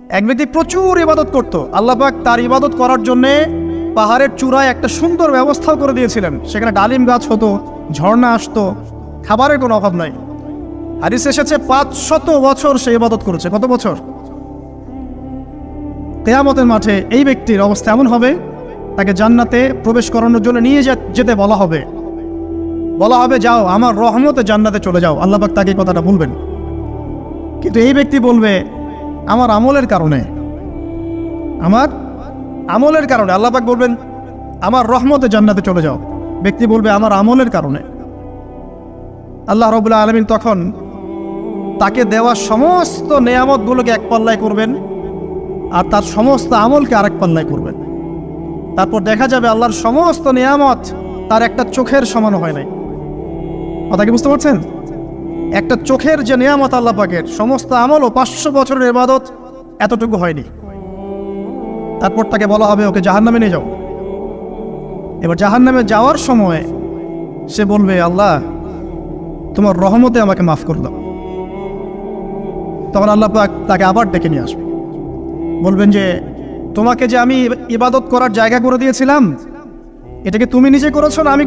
এক ব্যক্তি প্রচুর ইবাদত করত, আল্লাহ পাক তার ইবাদত করার জন্যে পাহাড়ের চূড়ায় একটা সুন্দর ব্যবস্থাও করে দিয়েছিলেন। সেখানে ডালিম গাছ হতো, ঝর্ণা আসতো, খাবারের কোনো অভাব নাই। হাদিসে এসেছে 500 বছর সে ইবাদত করেছে। কত বছর? কিয়ামতের মাঠে এই ব্যক্তির অবস্থা এমন হবে, তাকে জান্নাতে প্রবেশ করানোর জন্য নিয়ে যেতে বলা হবে, যাও আমার রহমতে জান্নাতে চলে যাও। আল্লাহ পাক তাকে কথাটা বলবেন, কিন্তু এই ব্যক্তি বলবে আমার আমলের কারণে, আল্লাহ পাক বলবেন আমার রহমতে জান্নাতে চলে যাও। ব্যক্তি বলবে আমার আমলের কারণে। আল্লাহ রাব্বুল আলামিন তখন তাকে দেওয়া সমস্ত নেয়ামতগুলোকে এক পাল্লায় করবেন আর তার সমস্ত আমলকে আরেক পাল্লায় করবেন। তারপর দেখা যাবে আল্লাহর সমস্ত নেয়ামত তার একটা চোখের সমান হয় নাই। কথা কি বুঝতে পারছেন? একটা চোখের যে নেয়ামত আল্লাহ পাকের, সমস্ত আমল ও 500 বছরের ইবাদত এতটুকু হয়নি। তারপর তাকে বলা হবে ওকে জাহান্নামে নিয়ে যাও। এবার জাহান্নামে যাওয়ার সময় সে বলবে আল্লাহ তোমার রহমতে আমাকে মাফ করে দাও। তখন আল্লাহ পাক তাকে আবার ডেকে নিয়ে আসবে, বলবেন যে তোমাকে যে আমি ইবাদত করার জায়গা করে দিয়েছিলাম, এটাকে তুমি নিজে করেছো না আমি